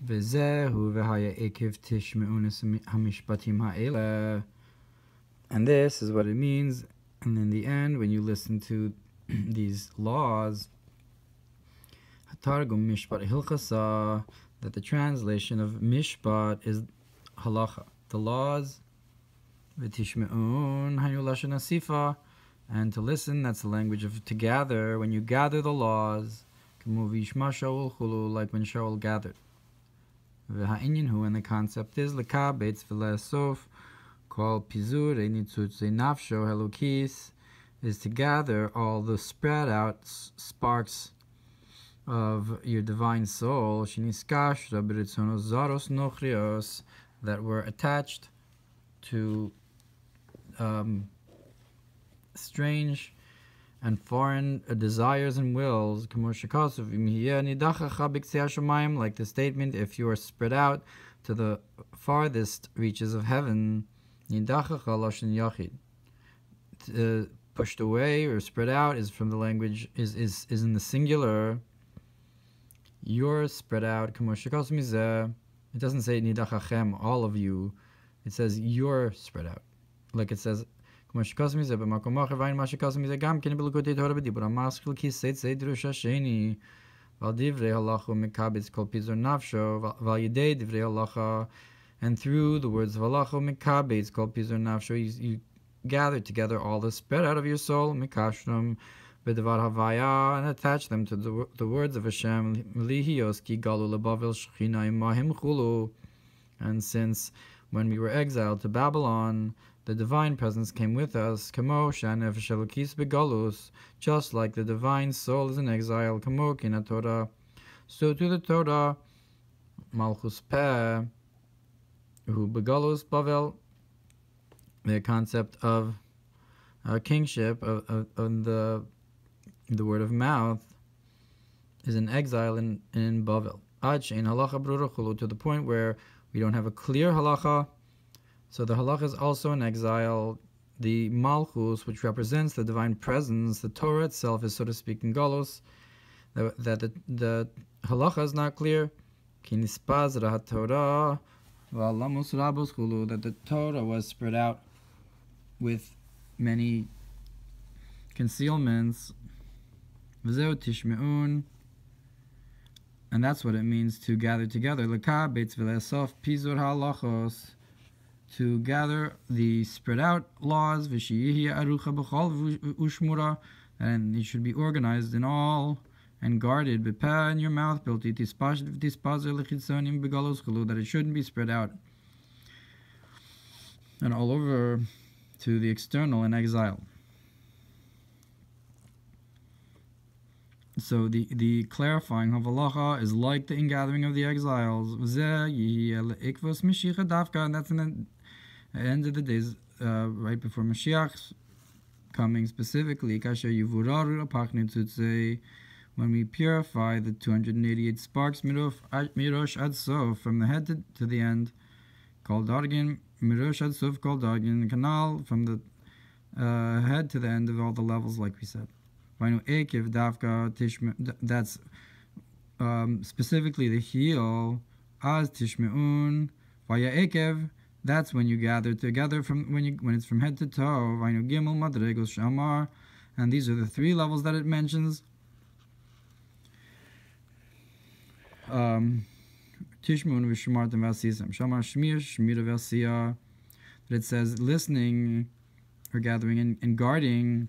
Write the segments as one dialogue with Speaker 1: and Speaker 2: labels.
Speaker 1: וזהו והיה עקב תשמעון המשפטים האלה. And this is what it means. And in the end, when you listen to these laws, Hatargum Mishpat Hilchasa, that the translation of Mishpat is halacha, the laws, V'tishme'un hayu lashon asifa, and to listen, that's the language of to gather. When you gather the laws, like when Shaul gathered. V'ha'inyan, and the concept is l'kabetz v'le'asof, called pizur einitzutze nafsho helukis, is to gather all the spread out sparks of your divine soul, shiniskashra b'ritzonos zaros nochrios, that were attached to strange and foreign desires and wills, like the statement, if you are spread out to the farthest reaches of heaven, pushed away or spread out is from the language is in the singular. You're spread out. It doesn't say nidachachem, all of you. It says you're spread out, like it says. But and through the words of halacha mikabetz called pizur nafsho, you gather together all the spread out of your soul, mikashram b'devar havaya, and attach them to the words of Hashem, lihios ki galu lebavel shechina imahim chulu. And since when we were exiled to Babylon, the divine presence came with us, kamo shanefesh elokis begalus, just like the divine soul is in exile, kamo kin Torah. So to the Torah, malchus peh, hu begalus bavel, the concept of kingship of the word of mouth is in exile in Bavel. Ad she'ein halacha brura chulu, to the point where we don't have a clear halacha. So the halacha is also in exile. The malchus, which represents the divine presence, the Torah itself is, so to speak, in galus. That the halacha is not clear. Ki nispaz Torah v'alamus rabos chulu, that the Torah was spread out with many concealments. V'zeu tishme'un, and that's what it means to gather together. L'kabetz v'le'asof pizur halachos, to gather the spread out laws, v'shiyihi arucha b'chol ushmura, and it should be organized in all and guarded, b'peh, in your mouth, built tispazer l'chitzonim b'galos chulu, that it shouldn't be spread out and all over to the external in exile. So the clarifying of halacha is like the ingathering of the exiles. And that's in the end of the days, right before Mashiach's coming specifically. When we purify the 288 sparks, mirosh ad sof, from the head to the end, called dargin, mirosh ad sof called dargin, canal from the head to the end of all the levels, like we said. Eikev dafka tishme, that's specifically the heel. Az tishmeun vaya Eikev, that's when you gather together from when it's from head to toe. Vainu gimel madregos shamar, and these are the three levels that it mentions. Tishmeun v'shamartem v'asisem shamar shmir shmira v'asiyah, that it says listening or gathering and guarding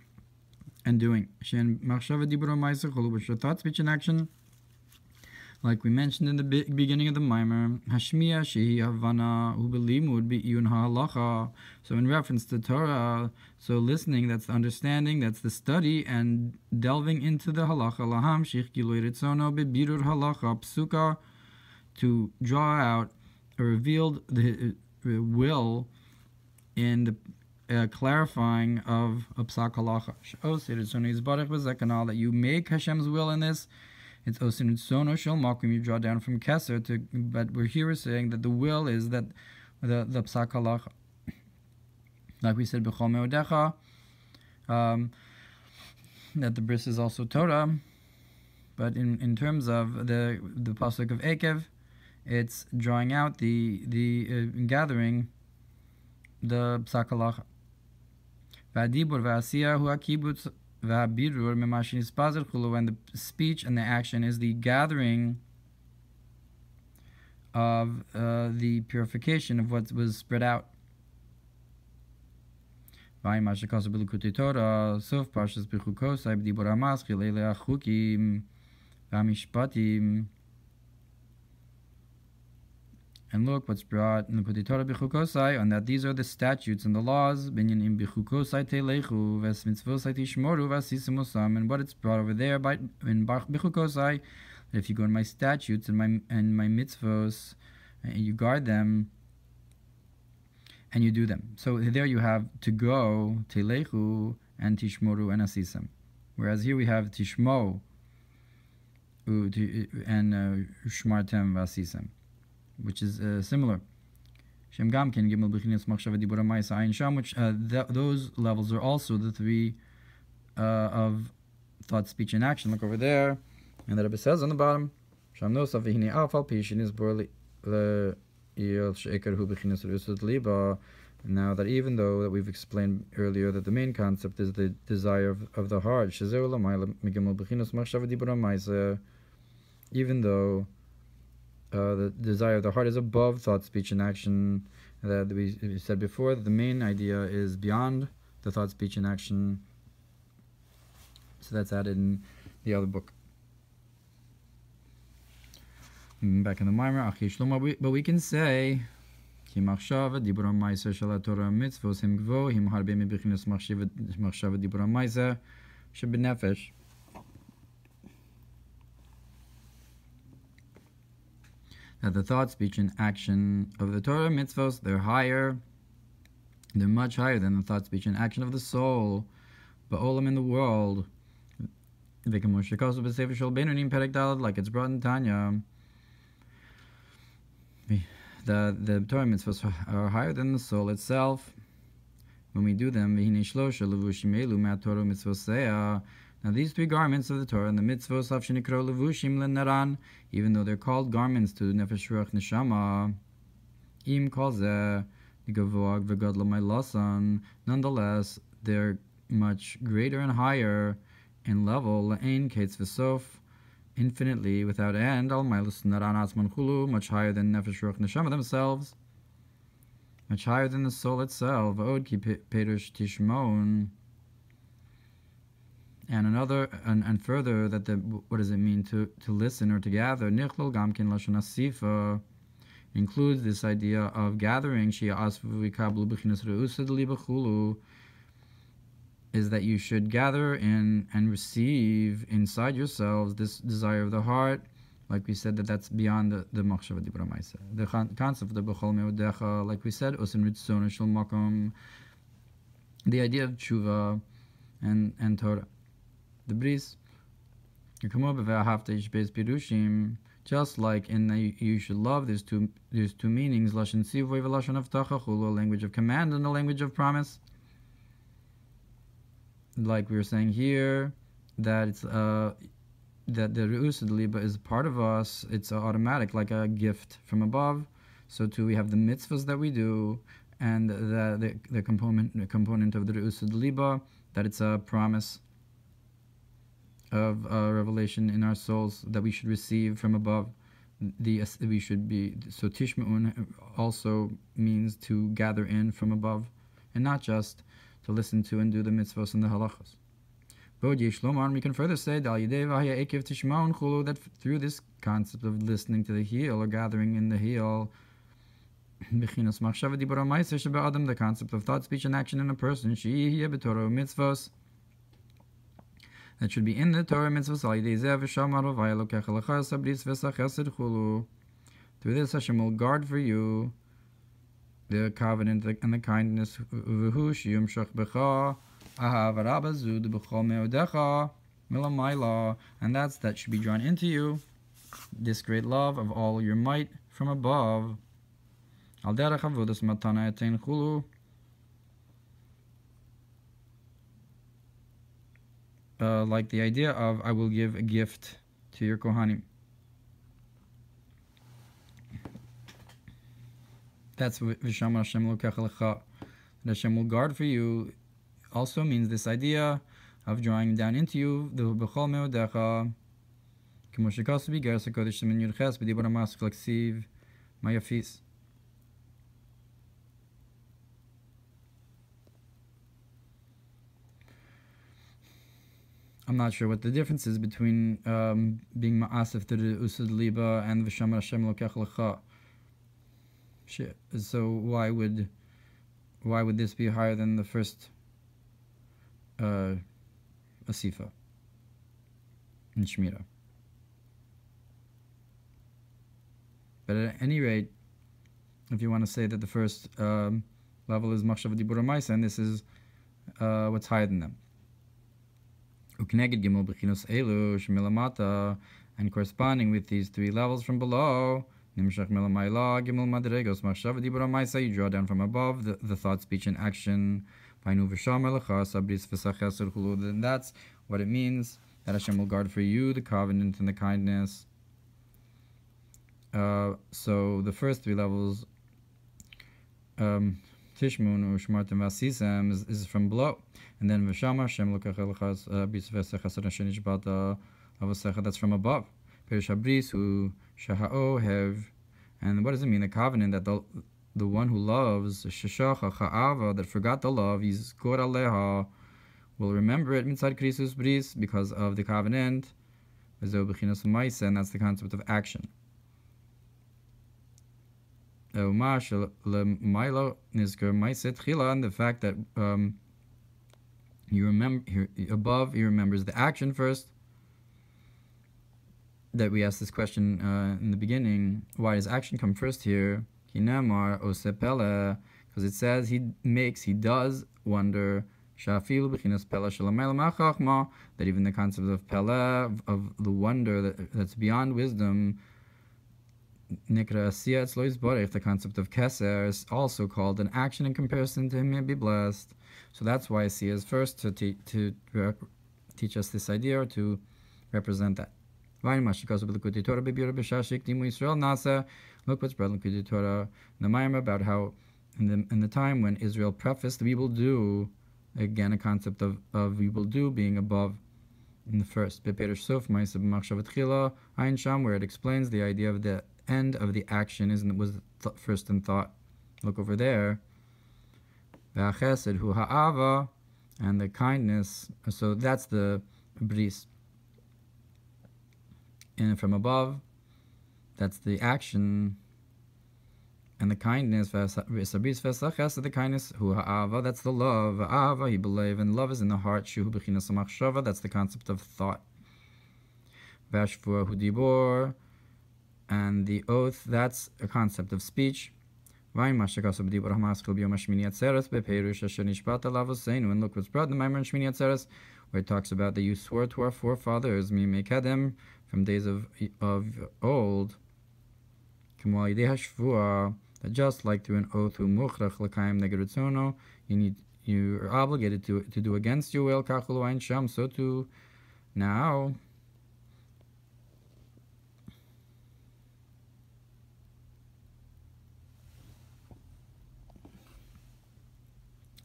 Speaker 1: and doing. Thought, speech, and action, like we mentioned in the beginning of the Mamar. Hashmiya shehi havana ubelimud bi'iyun ha'halacha. So in reference to Torah, so listening, that's the understanding, that's the study and delving into the halacha. Laham shich gilui ritzono bebirur halacha psuka, to draw out or reveal the will in the clarifying of a psak halacha. That you make Hashem's will in this. It's osin sono shel makom, you draw down from keser to. But we're here saying that the will is that the psak halacha, like we said, b'chol meodecha, that the bris is also Torah. But in terms of the pasuk of Eikev, it's drawing out the gathering the psak halacha. V'adibur v'asiya hu hakibutz v'habirur memashin ispazer chulu, and the speech and the action is the gathering of the purification of what was spread out. V'ayim mashakasa b'likutei Torah sof Parshas b'chukosai b'dibur hamaschil ele achukim v'hamishpatim. And look what's brought in the Likutei Torah b'chukosai, and that these are the statutes and the laws. Binyan im b'chukosai teilechu v'es mitzvosai tishmoru v'asisim osam. And what it's brought over there by in b'chukosai, that if you go in my statutes and my mitzvos, and you guard them, and you do them. So there you have to go, teilechu, and tishmoru and asisim. Whereas here we have tishmo and shmartem v'asisim, which is similar. Shem Gamkin Gimel B'chinas Machshava Dibur Ma'isa Ayin Sham, which those levels are also the three of thought, speech, and action. Look over there, and the Rebbe says on the bottom, Sham Nosav V'hini Afal Pishin is Borli Le Yel Sheker Hu B'chinas Rusut Liba. Now that even though that we've explained earlier that the main concept is the desire of the heart, Shazeu L'mayla Migimel B'chinas Machshava Dibur Ma'isa, even though the desire of the heart is above thought, speech, and action. That we said before, the main idea is beyond the thought, speech, and action. So that's added in the other book. Back in the Mamar, but we can say, Ki machshava dibur ha'maisa shel haTorah mitzvos him gvo him harbe mebichinas machshava dibur ha'maisa shebenefesh. That the thought, speech, and action of the Torah mitzvos, they're much higher than the thought, speech, and action of the soul, ba'olam, in the world. Like it's brought in Tanya. The Torah mitzvos are higher than the soul itself. When we do them, now these three garments of the Torah and the mitzvos of shenikro levushim lenaran, even though they're called garments to nefesh ruach neshama, im kol zeh gavoag v'gadol ma'lasan, nonetheless they're much greater and higher in level, le'ein kates v'sof, infinitely without end, al ma'las naran atzman chulu, much higher than nefesh ruach neshama themselves, much higher than the soul itself. V'od ki perush tishmon. And further, that what does it mean to listen or to gather? Nichlol gamkin lashon asifa includes this idea of gathering. Shia asvu v'kablu b'chinas re'usad li b'chulu, is that you should gather in and receive inside yourselves this desire of the heart. Like we said, that's beyond the machshava dibur ha'maisa. The concept of the b'chol me'odecha, like we said, osin ritzona shel makom, the idea of tshuva and Torah. The bris, just like in the you should love, there's two meanings, lashon sivoy v'lashon avtacha chulu, a language of command and a language of promise. Like we were saying here, that it's that the re'usad liba is part of us. It's automatic, like a gift from above. So too, we have the mitzvahs that we do, and the component of the re'usad liba, that it's a promise of revelation in our souls that we should receive from above. We should be, so tishma'un also means to gather in from above, and not just to listen to and do the mitzvahs and the halachos. We can further say Eikev that through this concept of listening to the heel or gathering in the heel, the concept of thought, speech, and action in a person, mitzvahs, that should be in the Torah mitzvahs. Through this, Hashem will guard for you the covenant and the kindness. And that should be drawn into you, this great love of all your might from above. Like the idea of, I will give a gift to your Kohanim. That's V'shamar Hashem Elokecha Lecha, that Hashem will guard for you, also means this idea of drawing down into you the B'chol Meodecha, K'mo shekasu b'Igeres HaKodesh Siman Yud Ches b'Dibur HaMasech L'Ksiv Mayafis. I'm not sure what the difference is between being ma'asif to the Usud Liba and V'shamar Hashem Elokecha Lecha. So why would this be higher than the first Asifa in Shmira? But at any rate, if you want to say that the first level is Machshav Dibur Maisa, and this is what's higher than them. Ukneged Gimel B'chinos Elu Shemilamata, and corresponding with these three levels from below, Nimshach Milamayla Gimel Madregos Machshav Dibur Maisa, you draw down from above the thought, speech, and action. Then that's what it means, that Hashem will guard for you the covenant and the kindness. So the first three levels, Tishmun or Shmartim Vasisem, is from below, and then V'shama Hashem L'Kachel Chas Bris V'Sechas Rashenish Bata Avosecha, that's from above. Perish Habris Hu Shaha'o Hev, and what does it mean? The covenant, that the one who loves Sheshacha Cha'ava, that forgot the love, Yizkor Aleha, will remember it Mitzad Krisus Bris, because of the covenant. V'Zeu B'chinos Maisa, and that's the concept of action. And the fact that you remember here above, he remembers the action first. That we asked this question in the beginning, why does action come first here? Because it says he does wonder, that even the concept of pele, of the wonder that's beyond wisdom, the concept of keser, is also called an action in comparison to him may be blessed. So that's why Asiya is first to teach us this idea, or to represent that. Look what's brought in the Torah, the Mamar, about how in the time when Israel prefaced we will do, again a concept of we will do being above in the first. Where it explains the idea of the end of the action was first in thought. Look over there. And the kindness, so that's the bris. And from above, that's the action, and the kindness, the kindness, that's the love, he believe, and love is in the heart, that's the concept of thought. And the oath, that's a concept of speech. And look what's brought in the Mamar in Shmini Atzeres, where it talks about that you swore to our forefathers, from days of old, that just like through an oath, you are obligated to do against your will, so too now.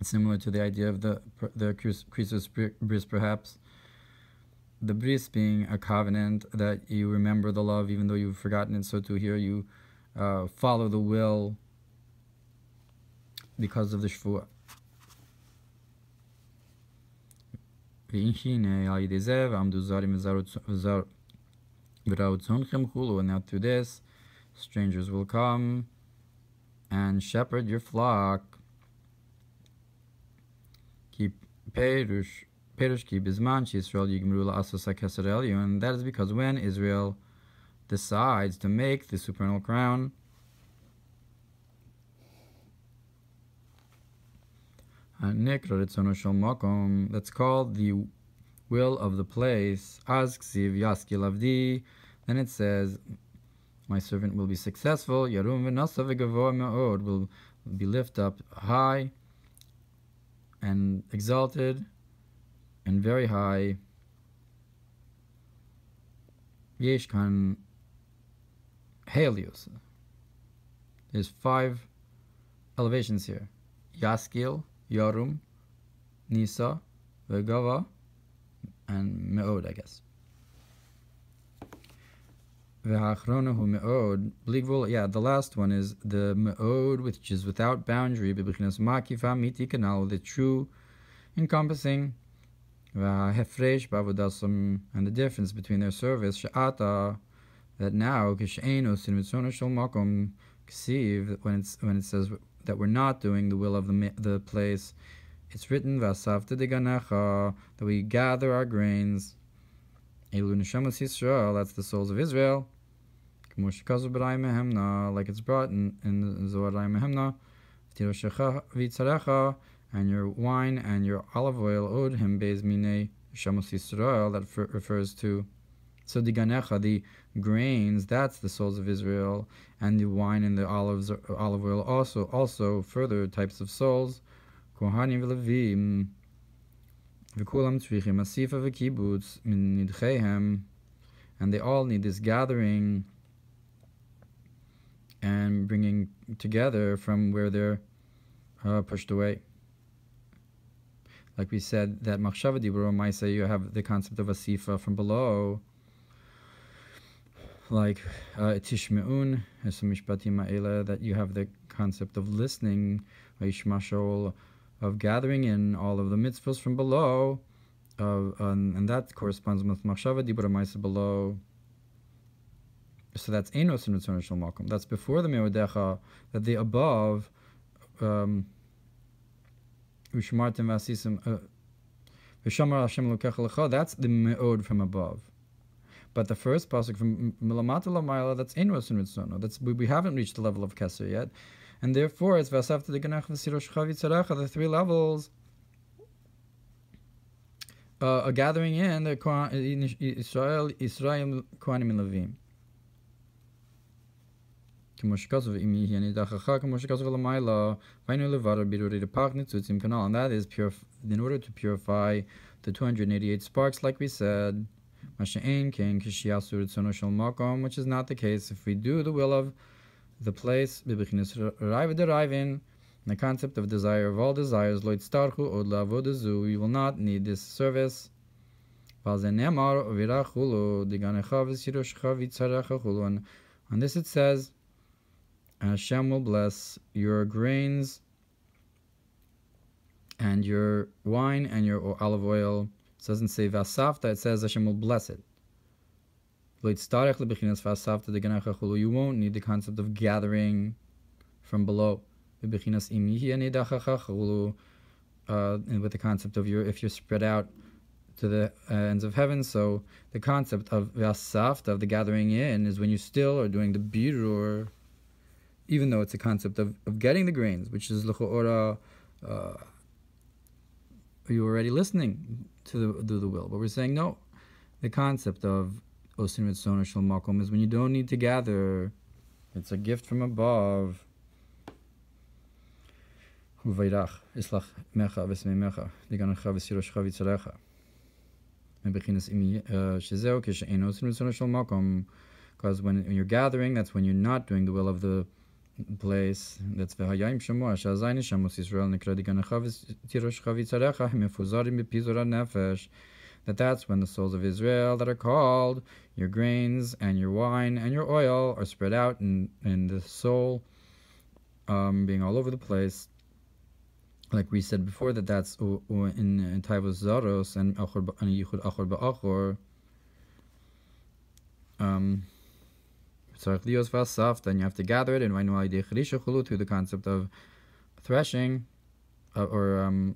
Speaker 1: Similar to the idea of the Krisus Bris, perhaps. The bris being a covenant, that you remember the love even though you've forgotten it, so too here you follow the will because of the shvuah. And now through this, strangers will come and shepherd your flock. Keep Perush and that is because when Israel decides to make the supernal crown, that's called the will of the place, then it says, my servant will be successful, will be lifted up high and exalted and very high. Yeshkan Helios. There's 5 elevations here. Yaskil, Yorum, Nisa, Vegava, and Me'od, I guess. V'hachronahu Me'od, Bligvul, yeah, the last one is the Me'od, which is without boundary, B'bichinas Makifa, Miti Kanal, the true encompassing, V'hefresh B'avodasam, and the difference between their service, She'ata, that now, K'she'enu Sin Mitzvona Shel Makom, Ksiv, when it says that we're not doing the will of the place, it's written V'asavta deganecha, that we gather our grains. Elu neshamas Yisrael, that's the souls of Israel. Like it's brought in the Zohar Mehemna, V'tiroshecha v'itzarecha, and your wine and your olive oil owed him Beis Minei Shamas Yisrael, that refers to. So the ganecha, the grains, that's the souls of Israel, and the wine and the olive oil also further types of souls. Kohanim v'levim v'kulam tzrichim asifa v'kibutz min nidcheihem, and they all need this gathering and bringing together from where they're pushed away. Like we said, that machshava dibur ma'aseh, you have the concept of asifa from below, like tishme'un mishpatim ha'ela, that you have the concept of listening, v'yishmashol, of gathering in all of the mitzvahs from below, and that corresponds with machshava dibur ma'aseh below. So that's enos in ritzon shel makom. That's before the me'odecha, that the above, v'shamartim v'asisim, v'shamar Hashem lokecha lecha, that's the me'od from above. But the first pasuk from milamata lamayla, that's enos in ritzon. That's we haven't reached the level of keser yet, and therefore it's v'asavta deganech v'siroshcha v'tzarecha, the three levels. A gathering in the Israel Kohanim and Levim. And that is pure in order to purify the 288 sparks, like we said, which is not the case if we do the will of the place, the concept of desire of all desires, we will not need this service. And on this it says, Hashem will bless your grains and your wine and your olive oil. It doesn't say vasafta, it says Hashem will bless it. You won't need the concept of gathering from below. And with the concept of if you're spread out to the ends of heaven. So the concept of vasafta, of the gathering in, is when you still are doing the birur, even though it's a concept of getting the grains, which is l'cha'ora, you're already listening to the will. But we're saying no. The concept of osin ritzon shel makom is when you don't need to gather. It's a gift from above. Uvayrach islach mecha v'smei mecha diganecha v'siroshcha v'tzarecha. Because when you're gathering, that's when you're not doing the will of the place. That's v'haya im shamoah shazayni shamos Yisrael nikra diganecha v'tiroshcha v'tzarecha mefuzarim b'pizura nefesh. That's when the souls of Israel that are called, your grains and your wine and your oil, are spread out in the soul, being all over the place. Like we said before, that's in Taivos Zaros and Yichud Achor Ba'achor. Then you have to gather it through the concept of threshing or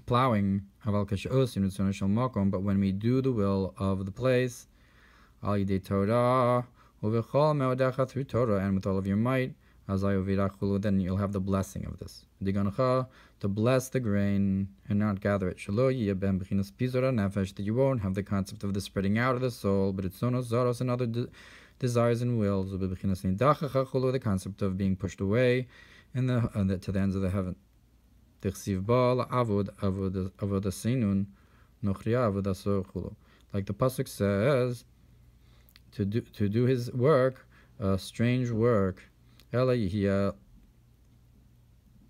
Speaker 1: plowing. But when we do the will of the place, through Torah and with all of your might, then you'll have the blessing of this. To bless the grain and not gather it. That you won't have the concept of the spreading out of the soul, but it's zonos and other desires and wills. The concept of being pushed away to the ends of the heaven. Like the pasuk says, to do his work, strange work.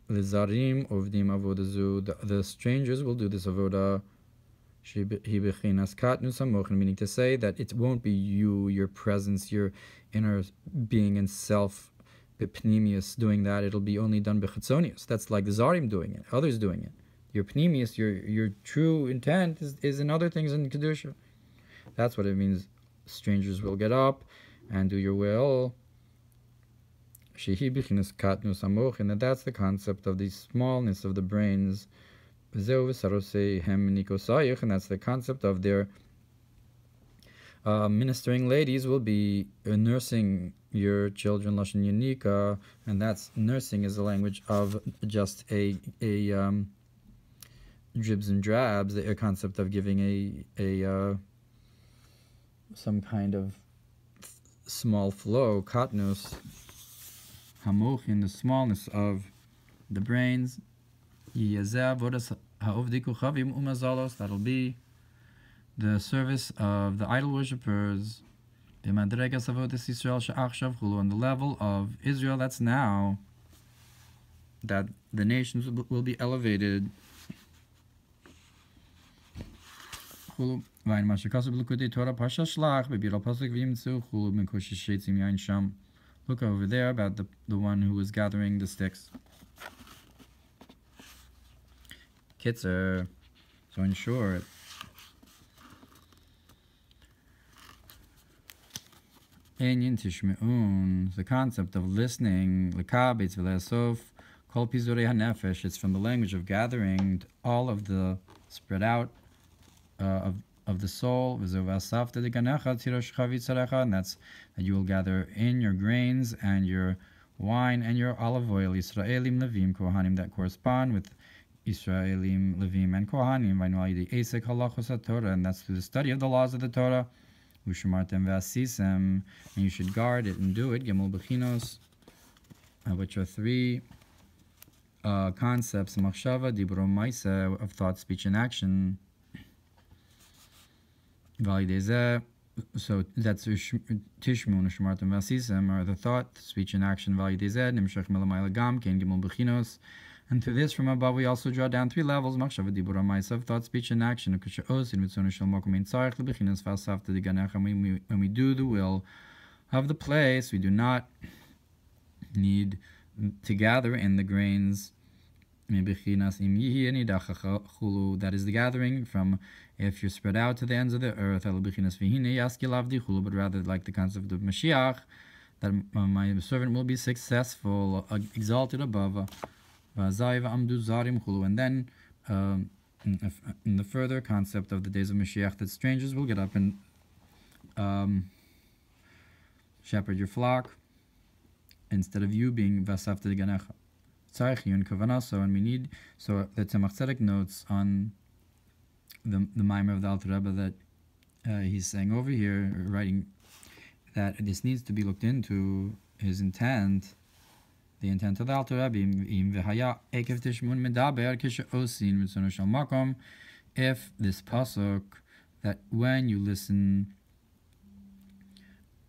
Speaker 1: Lizarim ovdim avodazu. The strangers will do this avodah. Meaning to say that it won't be you, your presence, your inner being and self, pneumius, doing that. It'll be only done bechatzonius. That's like the zarim doing it, others doing it. Your pneumius, your true intent is in other things in kedusha. That's what it means. Strangers will get up and do your will. And that's the concept of the smallness of the brains. And that's the concept of their ministering ladies will be nursing your children, lashon yanika, and that's nursing is the language of just a dribs and drabs, the concept of giving a some kind of small flow, katnus, hamoch, in the smallness of the brains. That'll be the service of the idol worshippers on the level of Israel that's now, that the nations will be elevated. Look over there about the one who was gathering the sticks. Kitzer. So in short, Enyin Tishme'un, the concept of listening, Lekabetz v'le'asof, Kol Pizurei HaNefesh, it's from the language of gathering all of the spread out of the soul, and that's that you will gather in your grains and your wine and your olive oil, Yisraelim Levim Kohanim, that correspond with Israelim, Levim, and Kohanim, and that's through the study of the laws of the Torah. And you should guard it and do it. Gemul Bechinos, which are three concepts: Machshava, Dibro, Maisa, of thought, speech, and action. So that's Tishmun, Shmartim, Vasisem, or the thought, speech, and action. Nimshach Melamayla Gam, Ken Gemul Bechinos. And through this, from above, we also draw down three levels: Machshava, Dibura, Ma'asav, thought, speech, and action. When we do the will of the place, we do not need to gather in the grains. That is the gathering from if you're spread out to the ends of the earth. But rather like the concept of Mashiach, that my servant will be successful, exalted above. And then in the further concept of the days of Mashiach, that strangers will get up and shepherd your flock instead of you being vasavta ganecha. And we need, so the Tzemach Tzedek notes on the Mamar of the Alter Rebbe that he's saying over here, writing that this needs to be looked into, his intent. The intent of the Alter Rebbe, v'aya Eikev tishmun medaber kishe'osin mitzono shel makom, if this pasuk, that when you listen,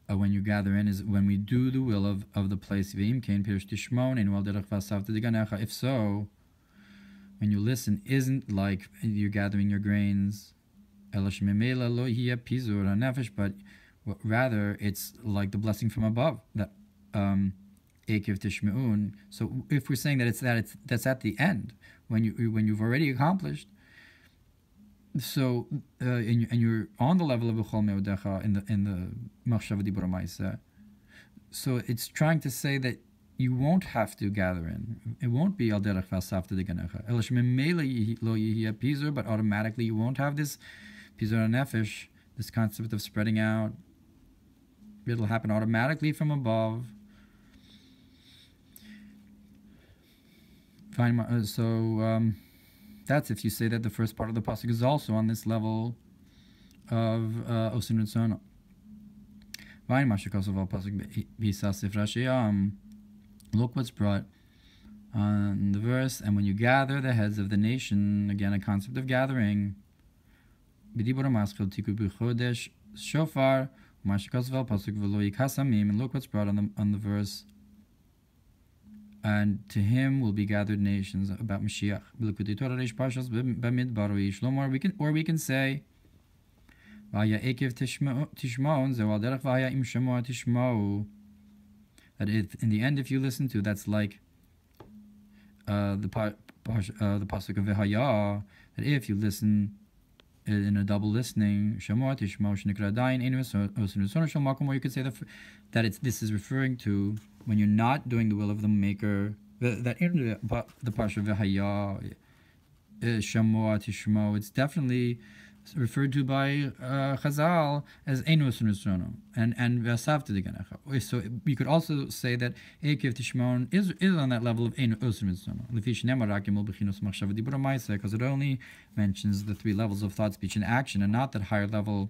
Speaker 1: when you gather in, is when we do the will of the place. V'im kein pirush tishmon ein wal derech vasavta diganecha. If so, when you listen, isn't like you're gathering your grains, elash memela lo hiya pizur hanefesh, but rather it's like the blessing from above, that Eikev tishmeun. So if we're saying that that's at the end, when you've already accomplished, so and you're on the level of b'chol me'odecha in the machshava dibur ma'aseh, so it's trying to say that you won't have to gather in. It won't be al derech v'asafta diganecha. Elash memela lo yihya pizur, but automatically you won't have this pizur nefesh, this concept of spreading out. It'll happen automatically from above. Fine. So that's if you say that the first part of the pasuk is also on this level of osin ritzono. Fine. Mashakasav pasuk b'isasif rashiyam. Look what's brought on the verse. And when you gather the heads of the nation, again a concept of gathering. B'dibur maschil tiku b'chodesh shofar. Mashakasav pasuk v'lo yikasamim. And look what's brought on the verse and to him will be gathered nations about Mashiach. Or we can say, vaya Eikev tishmon zeh al derech vaya im shemoah tishmau. That in the end, if you listen to, that's like the pasuk of Vaya. That if you listen in a double listening, shemoah tishmau shenikra dayin ein osin shel makom, or you could say that this is referring to when you're not doing the will of the Maker. That in the parsha of Vaya, shemoah tishmau, it's definitely referred to by Chazal as Einos Nusono and Vasavta Diganecha. So you could also say that Eikev Tishmon is on that level of Einos Nusono. Lefish Nemarakim Bechinos Machshava Dibura Maisa, because it only mentions the 3 levels of thought, speech, and action, and not that higher level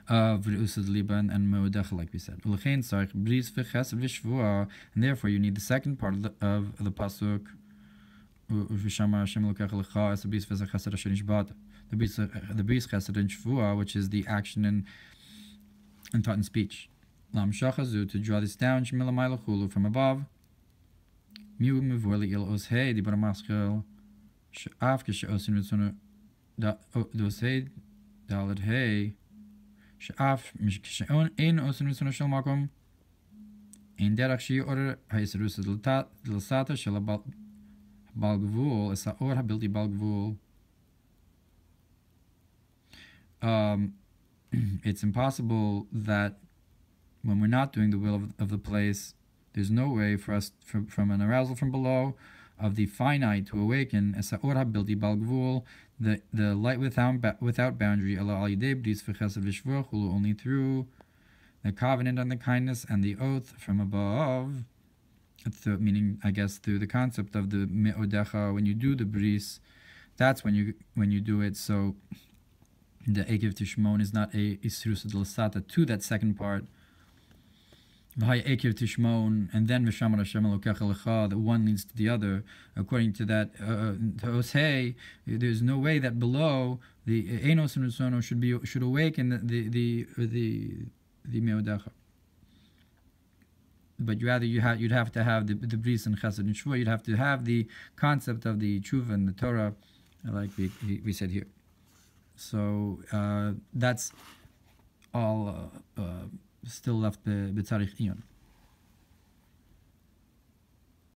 Speaker 1: of Reusad Liba and Meodecha, like we said. Ulechein Sarch Bris V'Chesed V'Shvua, and therefore you need the second part of the pasuk. The bris chesed and shvua, which is the action and thought and speech. Lam shachazu, to draw this down, shemilamayla from above. Miu mivorli il oshei di baramaschel she'af keshe'osin ritzonu dosei dalad hey she'af keshe'on ein osin ritzonu shel makom ein derach shi'or ha'yisrus l'sata shel balgvul es ha'or ha'bilti balgvul. It's impossible that when we're not doing the will of the place, there's no way for us from an arousal from below of the finite to awaken as Ohr Habilti Balgvul, the light without boundary, only through the covenant and the kindness and the oath from above. Meaning, I guess, through the concept of the me'odecha, when you do the bris, that's when you do it. So the Eikev Tishmon is not a Isrus L'Sata to that second part. V'haya Eikev Tishmon, and then V'shamar Hashem Elokecha Lecha, the one leads to the other. According to that, to Osei, there's no way that below the Einos and Usono should awaken the Meodecha. But you'd have to have the Bris and Chesed and Shvua. You'd have to have the concept of the Tshuva and the Torah, like we said here. So that's all still left b'tzarich iyon.